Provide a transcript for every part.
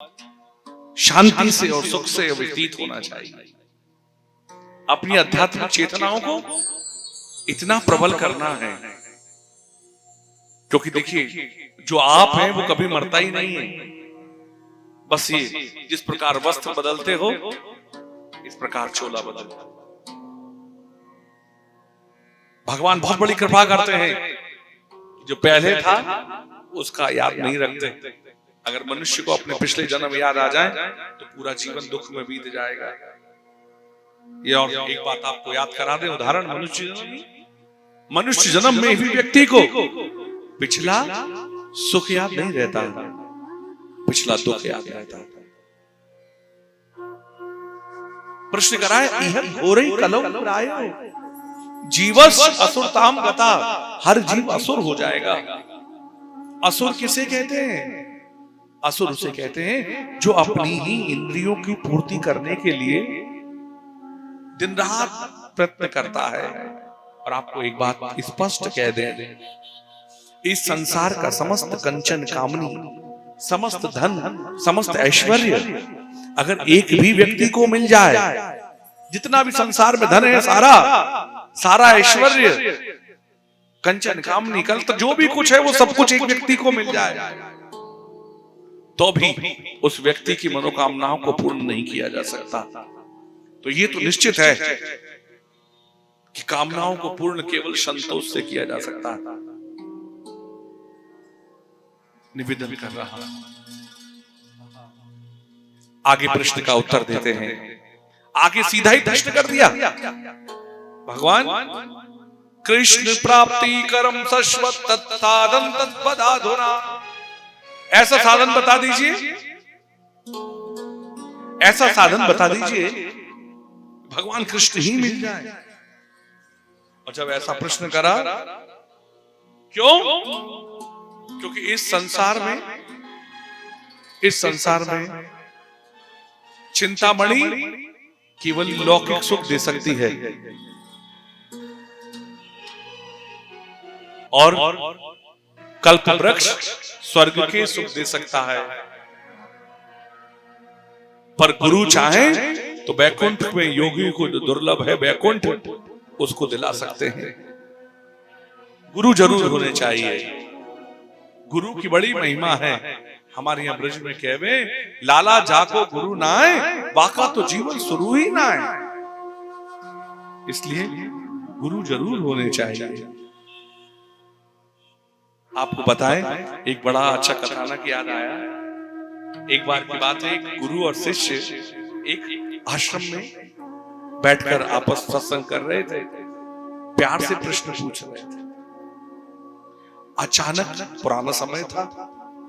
शांति से और सुख से व्यतीत होना चाहिए। अपनी आध्यात्मिक चेतनाओं को इतना प्रबल करना है, क्योंकि देखिए जो आप हैं वो कभी मरता ही नहीं है। बस ये जिस प्रकार वस्त्र बदलते हो इस प्रकार चोला बदलो। भगवान बहुत बड़ी कृपा करते हैं, जो पहले था उसका याद नहीं रखते। अगर मनुष्य को अपने पिछले जन्म याद आ जाए तो पूरा जीवन दुख में बीत जाएगा। ये और एक बात आपको याद करा दे, उदाहरण मनुष्य जन्म में भी व्यक्ति को पिछला सुख याद नहीं रहता, पिछला दुख याद रहता। प्रश्न कराए इह घोरई कलौ प्रायो जीवस असुरताम गता। हर जीव असुर हो जाएगा। असुर किसे कहते हैं? असुर उसे कहते हैं जो अपनी ही इंद्रियों की पूर्ति करने के लिए दिन रात प्रयत्न करता है। और आपको एक बात स्पष्ट कह दें, इस संसार का समस्त कंचन कामनी, समस्त धन, समस्त ऐश्वर्य अगर एक भी व्यक्ति को मिल जाए, जितना भी संसार में धन है, सारा ऐश्वर्य, कंचन कामनी, कल तो जो भी कुछ है वो सब कुछ एक व्यक्ति को मिल जाए, तो भी उस व्यक्ति की मनोकामनाओं को पूर्ण नहीं किया जा सकता। तो ये तो निश्चित है कि कामनाओं को पूर्ण केवल संतोष से किया जा सकता है। निवेदन कर रहा, आगे प्रश्न का उत्तर देते हैं। आगे सीधा ही प्रश्न कर दिया, भगवान कृष्ण प्राप्ति कर्म शश्वत तत्साधन तत्पदाधुना। ऐसा साधन बता दीजिए, ऐसा साधन बता दीजिए भगवान कृष्ण ही मिल जाए। और जब ऐसा प्रश्न करा, क्यों? क्योंकि इस संसार में चिंतामणि केवल लौकिक सुख दे सकती है, और कल्प वृक्ष स्वर्ग के सुख दे सकता है। पर गुरु चाहे तो वैकुंठ में योगी को जो दुर्लभ है वैकुंठ, उसको दिला सकते हैं। गुरु जरूर होने चाहिए। गुरु की बड़ी महिमा है। हमारे यहाँ ब्रज में कहवे, लाला जाको गुरु नाए, बाका तो जीवन शुरू ही ना है। इसलिए गुरु जरूर होने चाहिए। आपको बताएं, एक बड़ा अच्छा कथानक याद आया। एक बार की बात है, एक गुरु और शिष्य एक आश्रम में बैठकर आपस सत्संग कर रहे थे, प्यार से प्रश्न पूछ रहे थे। अचानक पुराना समय था,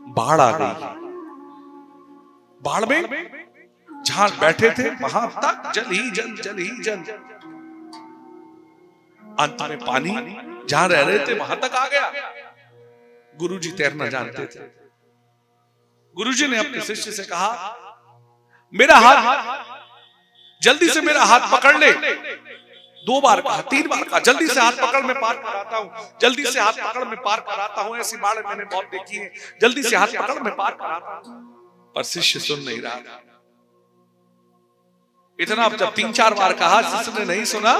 बाढ़ आ गई। बाढ़ में जहां बैठे थे वहां तक जल ही जल। अंत में पानी जहां रह रहे थे वहां तक आ गया। गुरुजी तैरना जानते थे। गुरुजी ने अपने शिष्य से कहा, मेरा हाथ, जल्दी से मेरा हाथ पकड़ ले। 2 बार कहा, 3 बार कहा, जल्दी से हाथ पकड़, मैं पार कराता हूं, जल्दी से हाथ पकड़, मैं पार कराता हूं। ऐसी बाढ़ मैंने बहुत देखी है, जल्दी से हाथ पकड़, मैं पार कराता हूं। पर शिष्य सुन नहीं रहा। इतना जब 3-4 बार कहा, शिष्य ने नहीं सुना,